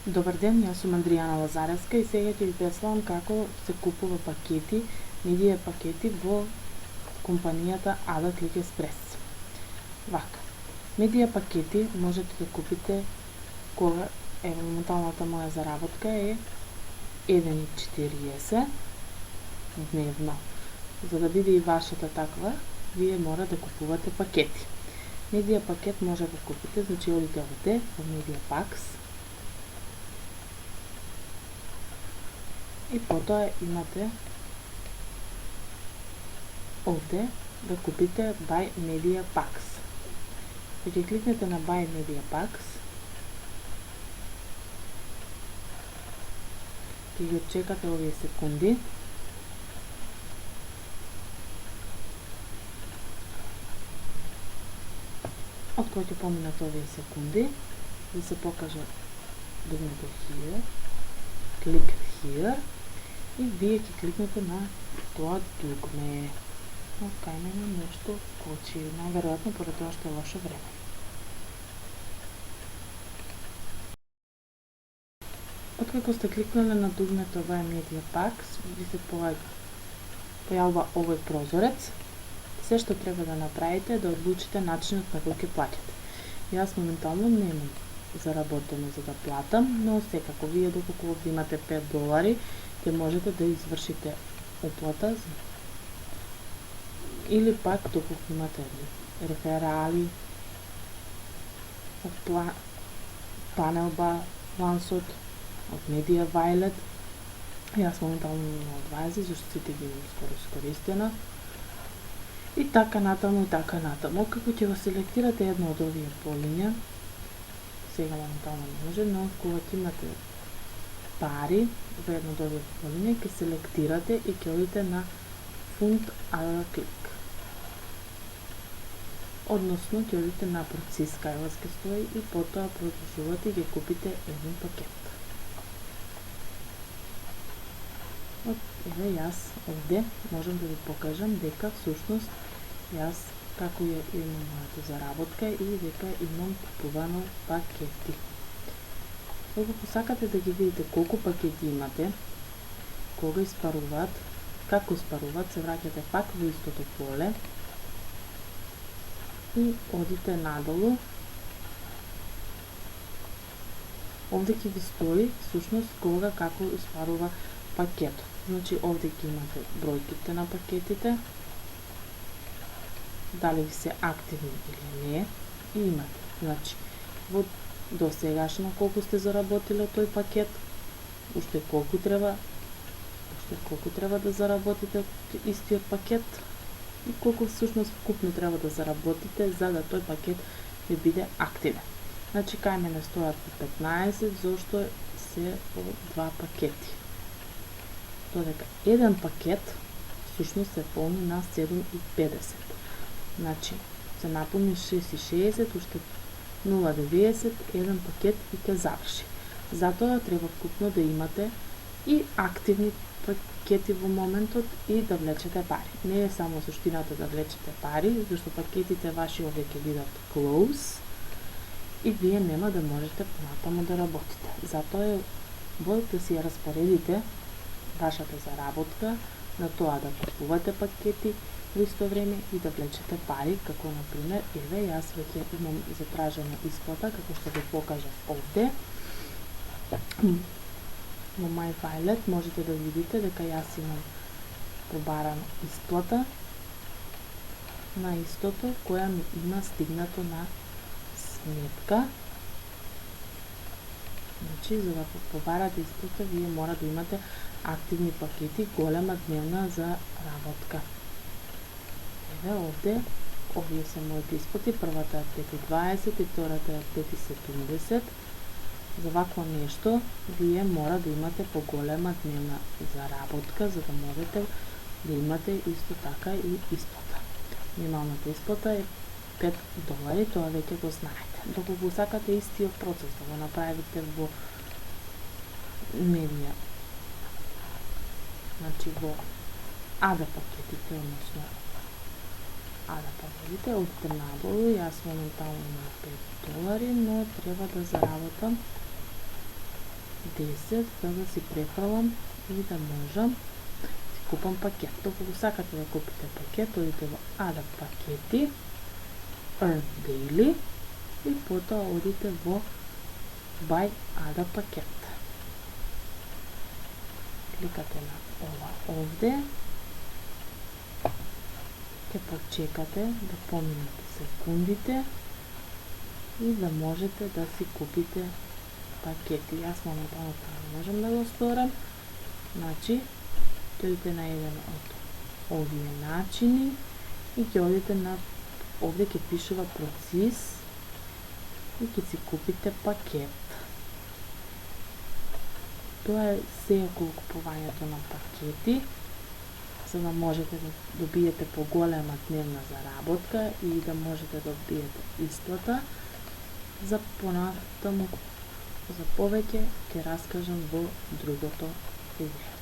Добар ден, јас сум Андријана Лазаревска и сега ќе ви представам како се купува пакети, медија пакети во компанијата Ada Click Express. Вака, медија пакети можете да купите кога моменталната моја заработка е 1,40 дневно. За да биде и вашата таква, вие мора да купувате пакети. Медија пакет може да купите, значи одите овде во Media Packs и потоа имате овде да купите Buy Media Packs. Кога ќе кликнете на Buy Media Packs, ќе ги чекате овие секунди. Од кој ќе поминат овие секунди, да се покаже дугмето Here, клик Here и вие ќе кликнете на тоа дугме. Но кај мене нешто кочи, најверојатно поради тоа што е лошо време. Откако сте кликнале на дугмето Buy Media Packs, ви се појавува овој прозорец. Се што треба да направите е да одлучите начинот на кој ќе плаќате. Јас моментално немам заработено за да платам, но секако вие доколку овде имате $5, ќе можете да извршите оплата или пак доколку имате реферали од Panelba, OneShot, од Media Violet. Јас моментално имам од Vazi, зашто сите ги имам скоро искористено. И така натаму, и така натаму. Како ќе го селектирате едно од овие полиња, сега моментално не може, но кога ќе имате пари во едно од овие полиња, ќе селектирате и ќе одите на Fund Ada Click. Односно, ќе одите на процес кај вас ќе стои и потоа продолжувате и ќе купите еден пакет. Еве јас овде можам да ви покажам дека всушност јас како ја имам мојата заработка и дека имам купувано пакети. Кога посакате да ги видите колку пакети имате, кога испаруваат, како испаруваат, се враќате пак во истото поле и одите надолу. Овде ќе ви стои всушност кога како испарува пакетот. Значи овде ќе имате бројките на пакетите, дали ви се активни или не, и имате. Значи, во досегашно колку сте заработиле тој пакет, уште колку треба да заработите истиот пакет и колку всушност вкупно треба да заработите за да тој пакет ви биде активен. Значи, кај мене стојат по 15, зашто се по 2 пакети. Додека еден пакет всушност се полни на 7,50. Значи, се напълни 6,60, уште 0,90, еден пакет и ќе заврши. Затоа треба вкупно да имате и активни пакети во моментот и да влечете пари. Не е само суштината да влечете пари, зашто пакетите ваши овде ќе бидат close и вие нема да можете понатаму да работите. Затоа е боле да си ја распоредите вашата заработка на тоа да купувате пакети во исто време и да влечете пари, како например, еве јас веќе имам затражена исплата, како што ви покажав овде. Во My Violet можете да видите дека јас имам побарана исплата на истото која ми има стигнато на сметка. Значи, за да побарате исплата, вие мора да имате активни пакети, голема дневна заработка. Еве овде, овие се моите исплати, првата е 5,20 и втората е 5,70. За вакво нешто, вие мора да имате поголема дневна заработка, за да можете да имате исто така и исплата. Минималната исплата е $5, тоа веќе го знаете. Доколку сакате истиот процес да го направите во Media, значи во Ada пакетите, односно Ada пакетите, одите надолу, јас моментално имам $5, но треба да заработам 10 за да си префрлам и да можам си купам пакет. Докато сакате да купите пакет, одите во Ада пакети, Earn Daily и потоа одите во Buy Ада пакет. Кликате на ова овде, ќе почекате да поминат секундите и да можете да си купите пакети. Јас моментално тоа не можам да го сторам. Значи, дојдете на еден од овие начини и ќе одите на овде ќе пишува процес и ќе си купите пакет. Тоа е се околу купувањето на пакети, за да можете да добиете поголема дневна заработка и да можете да добиете исплата. За понатаму, за повеќе ќе раскажам во другото видео.